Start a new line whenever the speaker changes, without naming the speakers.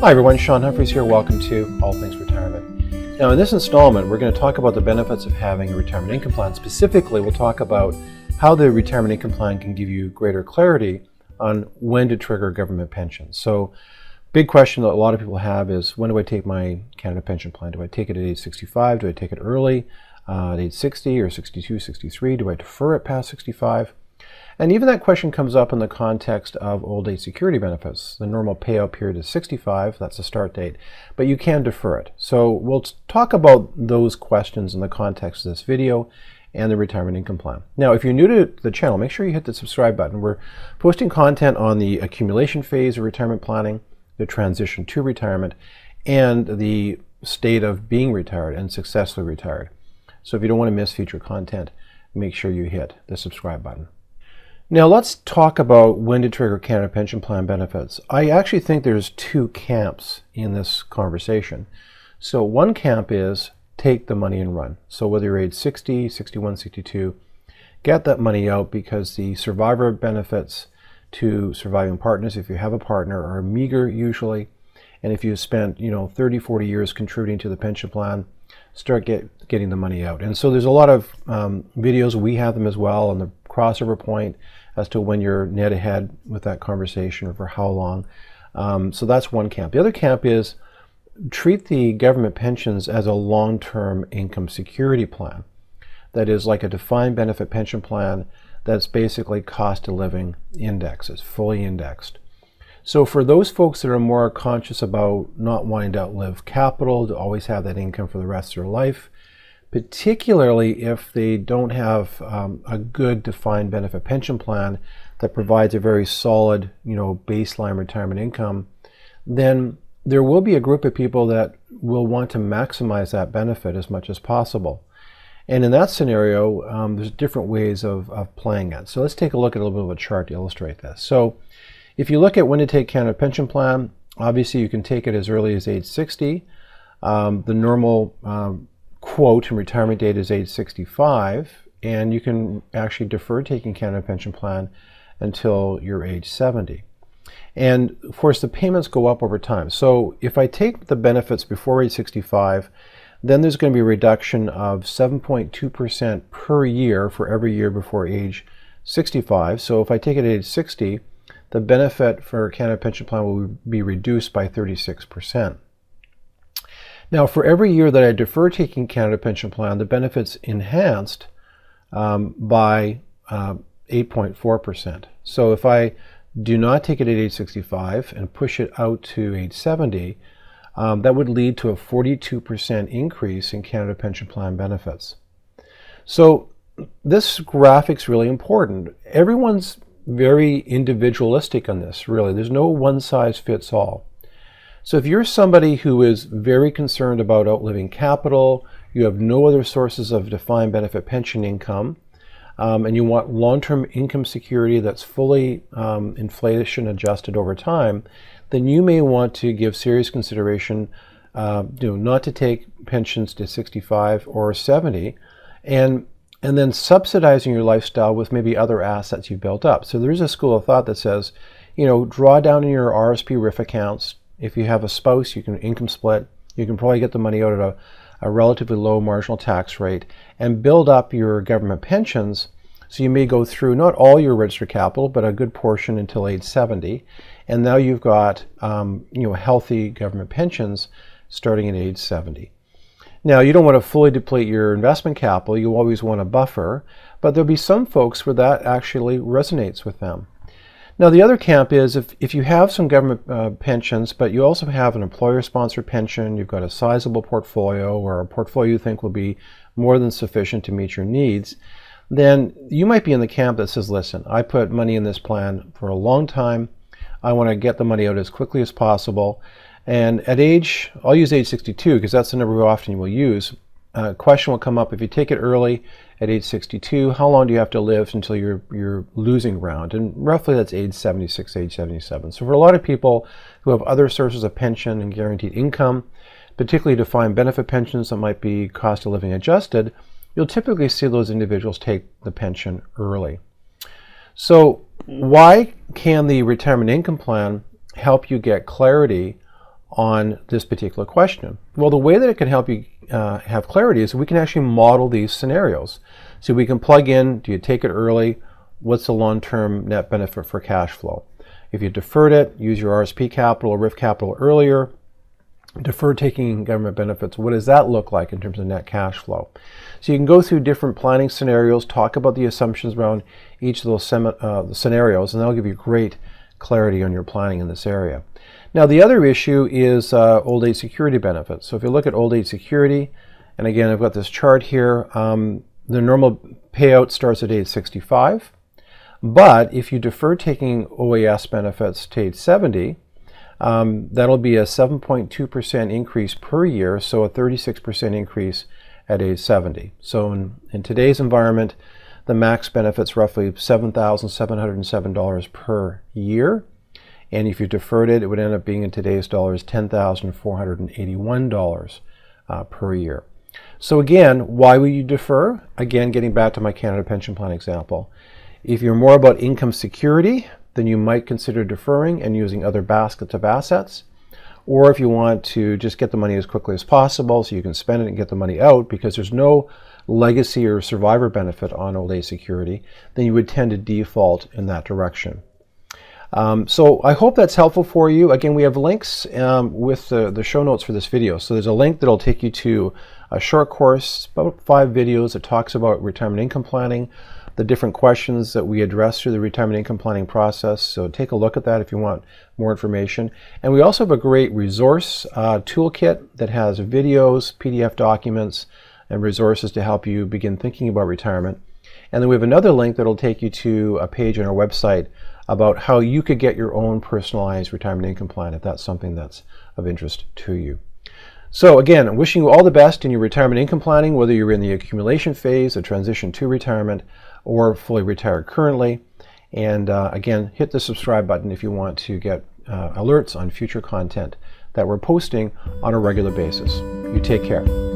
Hi everyone, Sean Humphreys here. Welcome to All Things Retirement. Now in this installment, we're going to talk about the benefits of having a retirement income plan. Specifically, we'll talk about how the retirement income plan can give you greater clarity on when to trigger government pensions. So, big question that a lot of people have is, when do I take my Canada Pension Plan? Do I take it at age 65? Do I take it early, at age 60 or 62, 63? Do I defer it past 65? And even that question comes up in the context of old age security benefits. The normal payout period is 65, that's the start date, but you can defer it. So we'll talk about those questions in the context of this video and the retirement income plan. Now, if you're new to the channel, make sure you hit the subscribe button. We're posting content on the accumulation phase of retirement planning, the transition to retirement, and the state of being retired and successfully retired. So if you don't want to miss future content, make sure you hit the subscribe button. Now let's talk about when to trigger Canada Pension Plan benefits. I actually think there's two camps in this conversation. So one camp is take the money and run. So whether you're age 60, 61, 62, get that money out, because the survivor benefits to surviving partners, if you have a partner, are meager usually. And if you spent 30, 40 years contributing to the pension plan, start getting the money out. And so there's a lot of videos, we have them as well, on the crossover point as to when you're net ahead with that conversation or for how long. So that's one camp. The other camp is treat the government pensions as a long-term income security plan. That is like a defined benefit pension plan that's basically cost of living index. It's fully indexed. So for those folks that are more conscious about not wanting to outlive capital, to always have that income for the rest of their life, particularly if they don't have a good defined benefit pension plan that provides a very solid, baseline retirement income, then there will be a group of people that will want to maximize that benefit as much as possible. And in that scenario, there's different ways of playing it. So let's take a look at a little bit of a chart to illustrate this. So if you look at when to take Canada Pension Plan, obviously you can take it as early as age 60. The normal quote and retirement date is age 65, and you can actually defer taking Canada Pension Plan until you're age 70. And of course the payments go up over time. So if I take the benefits before age 65, then there's going to be a reduction of 7.2% per year for every year before age 65. So if I take it at age 60, the benefit for Canada Pension Plan will be reduced by 36%. Now, for every year that I defer taking Canada Pension Plan, the benefit's enhanced by 8.4%. So if I do not take it at age 65 and push it out to age 70, that would lead to a 42% increase in Canada Pension Plan benefits. So this graphic's really important. Everyone's very individualistic on this, really. There's no one size fits all. So if you're somebody who is very concerned about outliving capital, you have no other sources of defined benefit pension income, and you want long-term income security that's fully inflation adjusted over time, then you may want to give serious consideration not to take pensions to 65 or 70, and then subsidizing your lifestyle with maybe other assets you've built up. So there's a school of thought that says, draw down in your RSP RIF accounts. If you have a spouse, you can income split. You can probably get the money out at a relatively low marginal tax rate and build up your government pensions. So you may go through not all your registered capital, but a good portion until age 70. And now you've got healthy government pensions starting at age 70. Now, you don't want to fully deplete your investment capital. You always want a buffer, but there'll be some folks where that actually resonates with them. Now, the other camp is if you have some government pensions, but you also have an employer-sponsored pension, you've got a sizable portfolio or a portfolio you think will be more than sufficient to meet your needs, then you might be in the camp that says, listen, I put money in this plan for a long time. I want to get the money out as quickly as possible. And at age, I'll use age 62 because that's the number we often will use. A question will come up, if you take it early at age 62, how long do you have to live until you're losing ground? And roughly that's age 76, age 77. So for a lot of people who have other sources of pension and guaranteed income, particularly defined benefit pensions that might be cost of living adjusted, you'll typically see those individuals take the pension early. So why can the retirement income plan help you get clarity on this particular question? Well, the way that it can help you have clarity is we can actually model these scenarios. So we can plug in, do you take it early? What's the long-term net benefit for cash flow? If you deferred it, use your RSP capital or RIF capital earlier, defer taking government benefits, what does that look like in terms of net cash flow? So you can go through different planning scenarios, talk about the assumptions around each of those scenarios, and that'll give you great clarity on your planning in this area. Now the other issue is old age security benefits. So if you look at old age security, and again I've got this chart here, the normal payout starts at age 65, but if you defer taking OAS benefits to age 70, that'll be a 7.2% increase per year, so a 36% increase at age 70. So in today's environment, the max benefit's roughly $7,707 per year. And if you deferred it, it would end up being in today's dollars $10,481 per year. So again, why would you defer? Again, getting back to my Canada Pension Plan example. If you're more about income security, then you might consider deferring and using other baskets of assets. Or if you want to just get the money as quickly as possible so you can spend it and get the money out because there's no legacy or survivor benefit on old age security, then you would tend to default in that direction. So I hope that's helpful for you. Again, we have links with the show notes for this video. So there's a link that'll take you to a short course, about 5 videos that talks about retirement income planning, the different questions that we address through the retirement income planning process. So take a look at that if you want more information. And we also have a great resource toolkit that has videos, PDF documents, and resources to help you begin thinking about retirement. And then we have another link that'll take you to a page on our website about how you could get your own personalized retirement income plan if that's something that's of interest to you. So again, I'm wishing you all the best in your retirement income planning, whether you're in the accumulation phase, a transition to retirement, or fully retired currently. And again, hit the subscribe button if you want to get alerts on future content that we're posting on a regular basis. You take care.